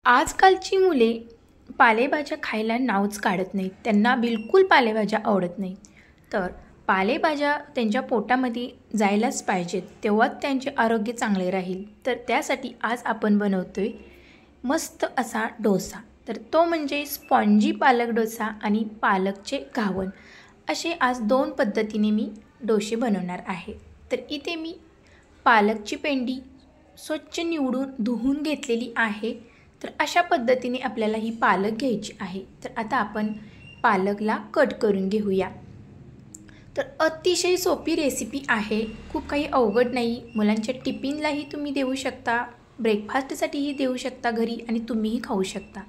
आजकालची मुले पालेभाज्या खायला नावच काढत नाहीत. त्यांना बिलकुल पालेभाज्या आवडत नाहीत. तर पालेभाज्या त्यांच्या पोटामध्ये जायलाच पाहिजेत, तेव्हाच त्यांचे आरोग्य चांगले राहील. तर त्यासाठी आज आपण बनवतोय मस्त असा डोसा. तर तो म्हणजे स्पॉन्जी पालक डोसा आणि पालकचे घावन. असे आज 2 पद्धतीने मी डोसे बनवणार आहे. तर इथे मी पालकची पेंडी स्वच्छ निवडून धुवून घेतलेली आहे. तर अशा पद्धतीने आपल्याला ही पालक घ्यायची आहे. तर आता आपण पालकला कट करून घेऊया. तर अतिशय सोपी रेसिपी आहे, खूप काही अवघड नाही. मुलांच्या टिफिनलाही तुम्ही देऊ शकता, ब्रेकफास्टसाठीही देऊ शकता घरी आणि तुम्हीही खाऊ शकता.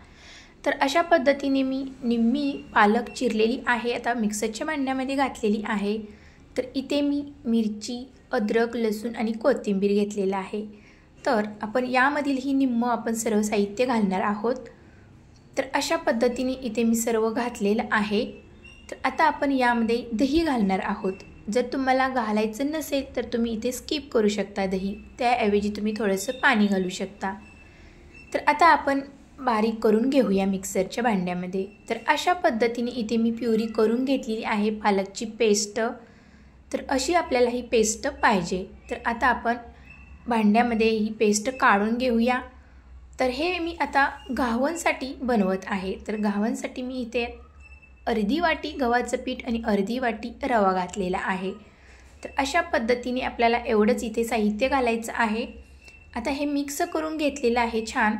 तर अशा पद्धतीने मी निम्मी पालक चिरलेली आहे, आता मिक्सरच्या भांड्यामध्ये घातलेली आहे. तर इथे मी मिरची, अद्रक, लसूण आणि कोथिंबीर घेतलेलं आहे. तर आपण यामधीलही निम्म आपण सर्व साहित्य घालणार आहोत. तर अशा पद्धतीने इथे मी सर्व घातलेलं आहे. तर आता आपण यामध्ये दही घालणार आहोत. जर तुम्हाला घालायचं नसेल तर तुम्ही इथे स्किप करू शकता दही, त्याऐवजी तुम्ही थोडंसं पाणी घालू शकता. तर आता आपण बारीक करून घेऊया मिक्सरच्या भांड्यामध्ये. तर अशा पद्धतीने इथे मी प्युरी करून घेतलेली आहे पालकची पेस्ट. तर अशी आपल्याला ही पेस्ट पाहिजे. तर आता आपण भांड्यामध्ये ही पेस्ट काढून घेऊया. तर हे मी आता घावणसाठी बनवत आहे. तर घावणसाठी मी इथे अर्धी वाटी गव्हाचं पीठ आणि अर्धी वाटी रवा घातलेला आहे. तर अशा पद्धतीने आपल्याला एवढंच इथे साहित्य घालायचं आहे. आता हे मिक्स करून घेतलेलं आहे छान.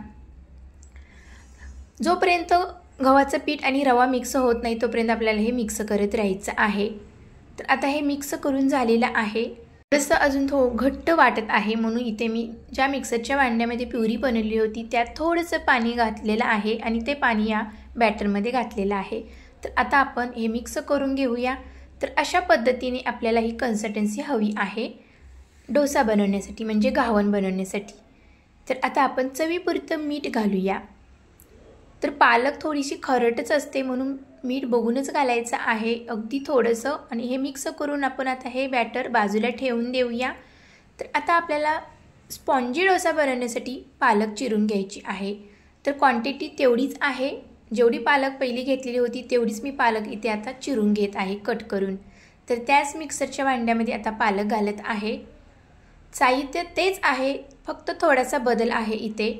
जोपर्यंत गव्हाचं पीठ आणि रवा मिक्स होत नाही तोपर्यंत आपल्याला हे मिक्स करत राहायचं आहे. तर आता हे मिक्स करून झालेलं आहे. थोडंसं अजून घट्ट वाटत आहे, म्हणून इथे मी ज्या मिक्सरच्या भांड्यामध्ये प्युरी बनवली होती त्यात थोडंसं पाणी घातलेलं आहे आणि ते पाणी या बॅटरमध्ये घातलेलं आहे. तर आता आपण हे मिक्स करून घेऊया. तर अशा पद्धतीने आपल्याला ही कन्सिस्टन्सी हवी आहे डोसा बनवण्यासाठी, म्हणजे घावन बनवण्यासाठी. तर आता आपण चवीपुरतं मीठ घालूया. तर पालक थोडीशी खरटच असते, म्हणून मीठ बघूनच घालायचं आहे, अगदी थोडंसं. आणि हे मिक्स करून आपण आता हे बॅटर बाजूला ठेवून देऊया. तर आता आपल्याला स्पॉन्जी डोसा बनवण्यासाठी पालक चिरून घ्यायची आहे. तर क्वांटिटी तेवढीच आहे, जेवढी पालक पहिली घेतलेली होती तेवढीच मी पालक इथे आता चिरून घेत आहे कट करून. तर त्याच मिक्सरच्या भांड्यामध्ये आता पालक घालत आहे. साहित्य तेच आहे, फक्त थोडासा बदल आहे इथे.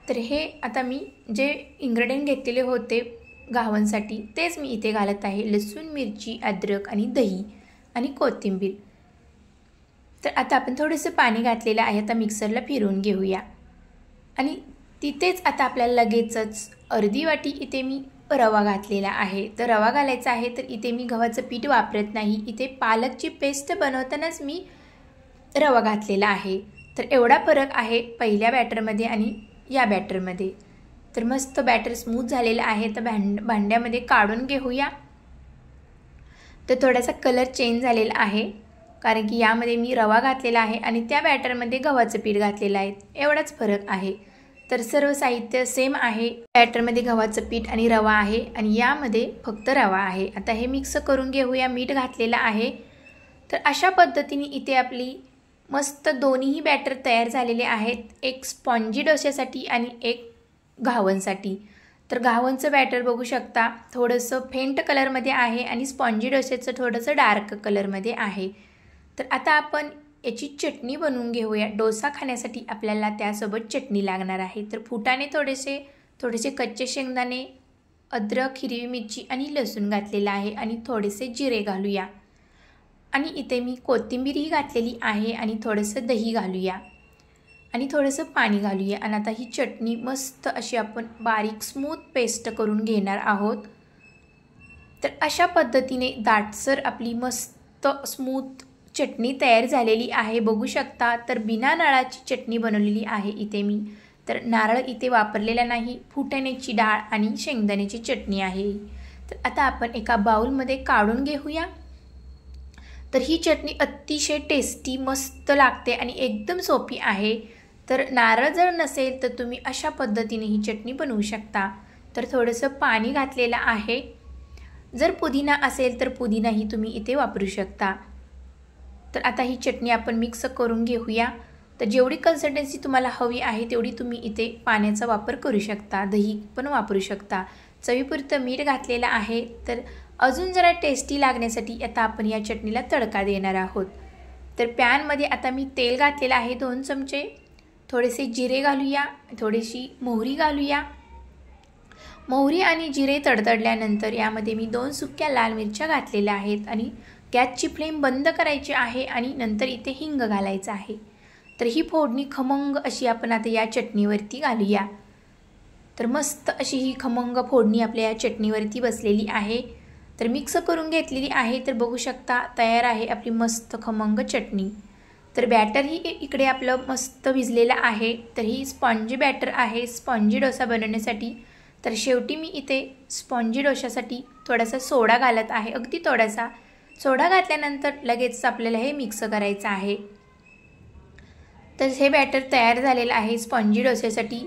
तर हे आता मी जे इन्ग्रेडियंट घेतलेले होते घावणसाठी तेच मी इथे घालत आहे. लसूण, मिरची, अद्रक आणि दही आणि कोथिंबीर. तर आता आपण थोडंसं पाणी घातलेलं आहे. आता मिक्सरला फिरवून घेऊया. आणि तिथेच आता आपल्याला लगेचच अर्धी वाटी इथे मी रवा घातलेला आहे. तर रवा घालायचा आहे. तर इथे मी गव्हाचं पीठ वापरत नाही, इथे पालकची पेस्ट बनवतानाच मी रवा घातलेला आहे. तर एवढा फरक आहे पहिल्या बॅटरमध्ये आणि या बॅटरमध्ये. तर मस्त बॅटर स्मूथ झालेलं आहे. तर भांड्यामध्ये काढून घेऊया. तर थोडासा कलर चेंज झालेला आहे, कारण की यामध्ये मी रवा घातलेला आहे आणि त्या बॅटरमध्ये गव्हाचं पीठ घातलेलं आहे, एवढाच फरक आहे. तर सर्व साहित्य सेम आहे. बॅटरमध्ये गव्हाचं पीठ आणि रवा आहे आणि यामध्ये फक्त रवा आहे. आता हे मिक्स करून घेऊया. मीठ घातलेलं आहे. तर अशा पद्धतीने इथे आपली मस्त दोन्हीही बॅटर तयार झालेले आहेत, एक स्पॉन्जी डोश्यासाठी आणि एक घावणसाठी. तर घावणचं बॅटर बघू शकता थोडंसं फेंट कलरमध्ये आहे आणि स्पॉन्जी डोश्याचं थोडंसं डार्क कलरमध्ये आहे. तर आता आपण याची चटणी बनवून घेऊया. डोसा खाण्यासाठी आपल्याला त्यासोबत चटणी लागणार आहे. तर फुटाणे थोडेसे कच्चे शेंगदाणे, अद्रक, हिरवी मिरची आणि लसूण घातलेला आहे आणि थोडेसे जिरे घालूया. आणि इथे मी कोथिंबीरही घातलेली आहे आणि थोडंसं दही घालूया आणि थोडंसं पाणी घालूया. आणि आता ही चटणी मस्त अशी आपण बारीक स्मूथ पेस्ट करून घेणार आहोत. तर अशा पद्धतीने दाटसर आपली मस्त स्मूथ चटणी तयार झालेली आहे, बघू शकता. तर बिना नारळाची चटणी बनवलेली आहे इथे मी. तर नारळ इथे वापरलेला नाही, फुटाण्याची डाळ आणि शेंगदाण्याची चटणी आहे. तर आता आपण एका बाउलमध्ये काढून घेऊया. तर ही चटणी अतिशय टेस्टी मस्त लागते आणि एकदम सोपी आहे. तर नारळ जर नसेल तर तुम्ही अशा पद्धतीने ही चटणी बनवू शकता. तर थोडंसं पाणी घातलेलं आहे. जर पुदिना असेल तर पुदिनाही तुम्ही इथे वापरू शकता. तर आता ही चटणी आपण मिक्स करून घेऊया. तर जेवढी कन्सिस्टन्सी तुम्हाला हवी आहे तेवढी तुम्ही इथे पाण्याचा वापर करू शकता, दही पण वापरू शकता। चवीपुरतं मीठ घातलेलं आहे। तर अजून जरा टेस्टी लागण्यासाठी आता आपण या चटणीला तडका देणार आहोत। तर पॅनमध्ये आता मी तेल घातलेलं आहे 2 चमचे, थोडेसे जिरे घालूया, थोडीशी मोहरी घालूया। मोहरी आणि जिरे तडतडल्यानंतर यामध्ये मी 2 सुक्या लाल मिरच्या घातलेल्या आहेत आणि गॅसची फ्लेम बंद करायची आहे आणि नंतर इथे हिंग घालायचं आहे। तर ही फोडणी खमंग अशी आपण आता या चटणीवरती घालूया। तर मस्त अशी ही खमंग फोडणी आपल्या या चटणीवरती बसलेली आहे। तर मिक्स करून घेतलेली आहे। तर बघू शकता तयार आहे आपली मस्त खमंग चटणी। तर बॅटर ही इकडे आपलं मस्त भिजलेलं आहे। तर ही स्पॉन्जी बॅटर आहे स्पॉन्जी डोसा बनवण्यासाठी। तर शेवटी मी इथे स्पॉन्जी डोशासाठी थोडासा सोडा घालत आहे, अगदी थोडासा। सोडा घातल्यानंतर लगेच आपल्याला हे मिक्स करायचं आहे। तर हे बॅटर तयार झालेलं आहे स्पॉन्जी डोस्यासाठी।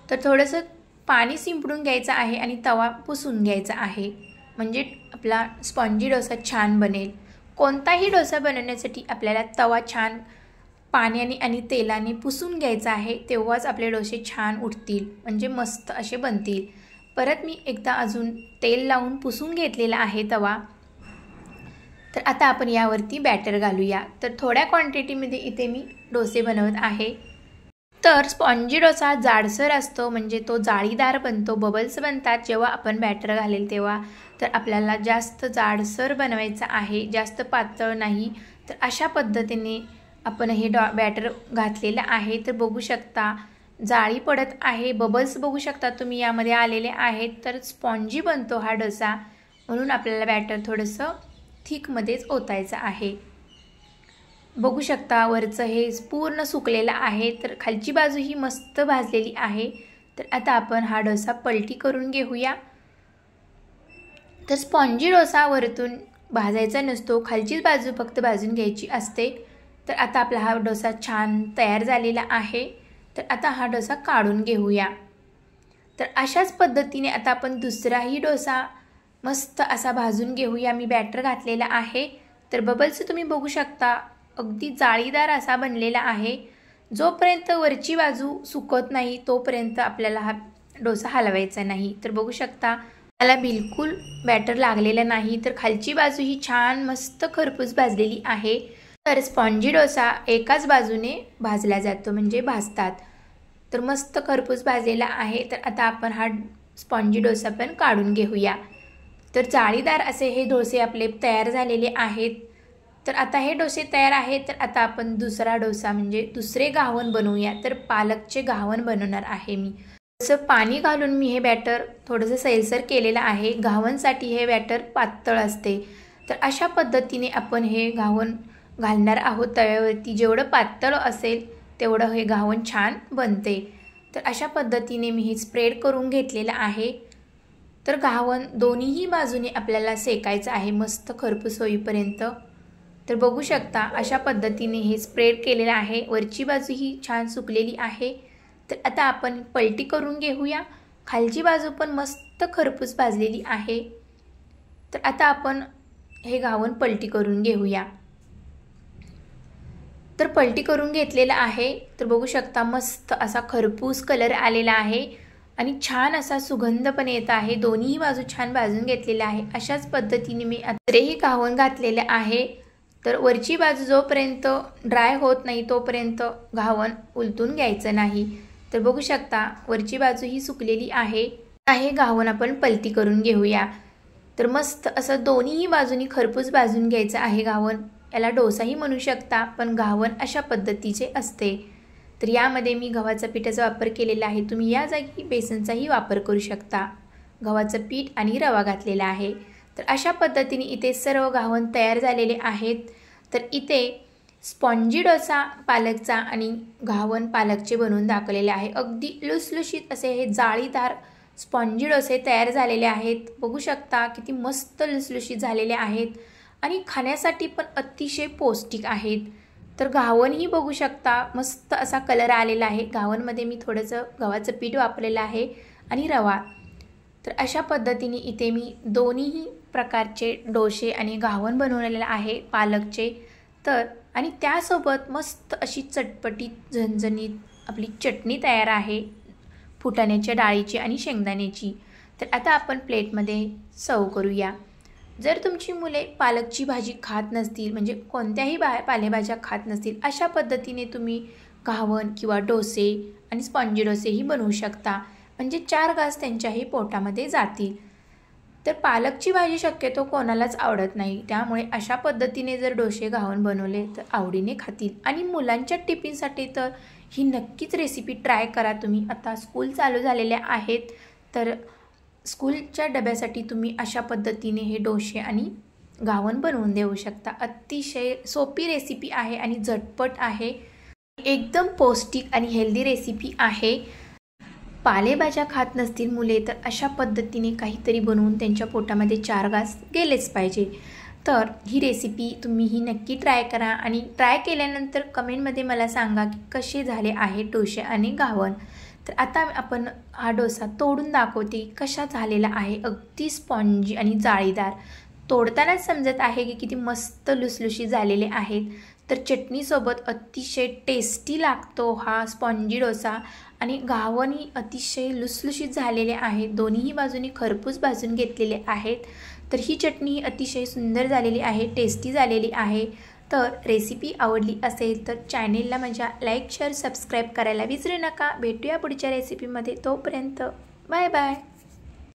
तर थोडंसं पाणी शिंपडून घ्यायचं आहे आणि तवा पुसून घ्यायचा आहे, म्हणजे आपला स्पॉन्जी डोसा छान बनेल। कोणताही डोसा बनवण्यासाठी आपल्याला तवा छान पाण्याने आणि तेलाने पुसून घ्यायचा आहे, तेव्हाच आपले डोसे छान उठतील, म्हणजे मस्त असे बनतील। परत मी एकदा अजून तेल लावून पुसून घेतलेला आहे तवा। तर आता आपण यावरती बॅटर घालूया। तर थोड्या क्वांटिटीमध्ये इथे मी डोसे बनवत आहे। तर स्पॉन्जी डोसा जाडसर असतो, म्हणजे तो जाळीदार बनतो, बबल्स बनतात जेव्हा आपण बॅटर घालेल तेव्हा। तर आपल्याला जास्त जाडसर बनवायचं आहे, जास्त पातळ नाही। तर अशा पद्धतीने आपण हे बॅटर घातलेलं आहे। तर बघू शकता जाळी पडत आहे, बबल्स बघू शकता तुम्ही यामध्ये आलेले आहेत। तर स्पॉन्जी बनतो हा डोसा, म्हणून आपल्याला बॅटर थोडंसं थिकमध्येच ओतायचं आहे। बघू शकता वरचं हे पूर्ण सुकलेलं आहे। तर खालची बाजू ही मस्त भाजलेली आहे। तर आता आपण हा डोसा पलटी करून घेऊया। तर स्पॉन्जी डोसा वरतून भाजायचा नसतो, खालचीच बाजू फक्त भाजून घ्यायची असते। तर आता आपला हा डोसा छान तयार झालेला आहे। तर आता हा डोसा काढून घेऊया। तर अशाच पद्धतीने आता आपण दुसराही डोसा मस्त असा भाजून घेऊया। मी बॅटर घातलेला आहे। तर बबल्स तुम्ही बघू शकता अगदी जाळीदार असा बनलेला आहे। जोपर्यंत वरची बाजू सुकत नाही तोपर्यंत आपल्याला हा डोसा हलवायचा नाही। तर बघू शकता मला बिलकुल बॅटर लागलेलं नाही। तर खालची बाजू ही छान मस्त खरपूस भाजलेली आहे। तर स्पॉन्जी डोसा एकाच बाजूने भाजला जातो, म्हणजे भाजतात। तर मस्त खरपूस भाजलेला आहे। तर आता आपण हा स्पॉन्जी डोसा पण काढून घेऊया। तर जाळीदार असे हे डोसे आपले तयार झालेले आहेत। तर आता हे डोसे तयार आहेत। तर आता आपण दुसरा डोसा म्हणजे दुसरे घावन बनवूया। तर पालकचे घावन बनवणार आहे मी। जसं पाणी घालून मी हे बॅटर थोडंसं सैलसर केलेलं आहे, घावनसाठी हे बॅटर पातळ असते। तर अशा पद्धतीने आपण हे घावन घालणार आहोत तव्यावरती। जेवढं पातळ असेल तेवढं हे घावन छान बनते। तर अशा पद्धतीने मी हे स्प्रेड करून घेतलेलं आहे। तर घावन दोन्हीही बाजूने आपल्याला शेकायचं आहे मस्त खरपूस होईपर्यंत। तर बघू शकता अशा पद्धतीने हे स्प्रेड केलेलं आहे, वरची बाजू ही छान सुकलेली आहे। तर आता आपण पलटी करून घेऊया। खालची बाजू पण मस्त खरपूस भाजलेली आहे। तर आता आपण हे घावन पलटी करून घेऊया। तर पलटी करून घेतलेला आहे। तर बघू शकता मस्त असा खरपूस कलर आलेला आहे आणि छान असा सुगंध पण येत आहे। दोन्ही बाजू छान भाजून घेतलेल्या आहे। अशाच पद्धतीने मी दुसरेही घावन घातलेले आहे। तर वरची बाजू जोपर्यंत ड्राय होत नाही तोपर्यंत घावन उलटून घ्यायचं नाही। तर बघू शकता वरची बाजू ही सुकलेली आहे। हे घावन आपण पलटी करून घेऊया। तर मस्त असं दोन्हीही बाजूनी खरपूस भाजून घ्यायचं आहे घावन। याला डोसाही म्हणू शकता, पण घावन अशा पद्धतीचे असते। तर यामध्ये मी गव्हाचा पिठाचा वापर केलेला आहे, तुम्ही या जागी बेसनचाही वापर करू शकता। गव्हाचं पीठ आणि रवा घातलेला आहे। तर अशा पद्धतीने इथे सर्व घावन तयार झालेले आहेत। तर इथे स्पॉन्जी डोसा पालकचा आणि घावन पालकचे बनवून दाखवलेले आहे। अगदी लुसलुशीत असे हे जाळीदार स्पॉन्जी डोसे तयार झालेले आहेत। बघू शकता किती मस्त लुसलुशीत झालेले आहेत आणि खाण्यासाठी पण अतिशय पौष्टिक आहेत। तर घावनही बघू शकता मस्त असा कलर आलेला आहे। घावनमध्ये मी थोडंसं गव्हाचं पीठ वापरलेलं आहे आणि रवा। तर अशा पद्धतीने इथे मी दोन्हीही प्रकारचे डोसे आणि घावन बनवलेले आहे पालकचे। तर आणि त्यासोबत मस्त अशी चटपटीत झणझणीत आपली चटणी तयार आहे फुटाण्याच्या डाळीची आणि शेंगदाण्याची। तर आता आपण प्लेटमध्ये सर्व करूया। जर तुमची मुले पालकची भाजी खात नसतील म्हणजे कोणत्याही पालेभाज्या खात नसतील अशा पद्धतीने तुम्ही घावन किंवा डोसे आणि स्पॉन्जी डोसेही बनवू शकता, म्हणजे 4 घास त्यांच्याही पोटामध्ये जातील। तर पालकची भाजी शक्यतो कोणालाच आवडत नाही, त्यामुळे अशा पद्धतीने जर डोसे घावन बनवले तर आवडीने खातील। आणि मुलांच्या टिफिनसाठी तर ही नक्कीच रेसिपी ट्राय करा तुम्ही। आता स्कूल चालू झालेल्या आहेत तर स्कूलच्या डब्यासाठी तुम्ही अशा पद्धतीने हे डोसे आणि घावन बनवून देऊ शकता। अतिशय सोपी रेसिपी आहे आणि झटपट आहे, एकदम पौष्टिक आणि हेल्दी रेसिपी आहे। पालेभाज्या खात नसतील मुले तर अशा पद्धतीने काहीतरी बनवून त्यांच्या पोटामध्ये 4 घास गेलेच पाहिजे। तर ही रेसिपी तुम्हीही नक्की ट्राय करा आणि ट्राय केल्यानंतर कमेंटमध्ये मला सांगा की कसे झाले आहे डोसे आणि घावन। तर आता आपण हा डोसा तोडून दाखवते कशा झालेला आहे, अगदी स्पॉन्जी आणि जाळीदार। तोडतानाच समजत आहे की किती मस्त लुसलुशीत झालेले आहेत। तर चटणीसोबत अतिशय टेस्टी लागतो हा स्पॉन्जी डोसा आणि घावनही अतिशय लुसलुशीत झालेले आहेत, दोन्ही बाजूनी खरपूस भाजून घेतलेले आहेत। तर ही चटणी अतिशय सुंदर झालेली आहे, टेस्टी झालेली आहे। तर रेसिपी आवडली असेल तर चॅनेलला माझ्या लाईक शेअर सबस्क्राईब करायला विसरू नका। भेटूया पुढच्या रेसिपीमध्ये, तोपर्यंत बाय बाय।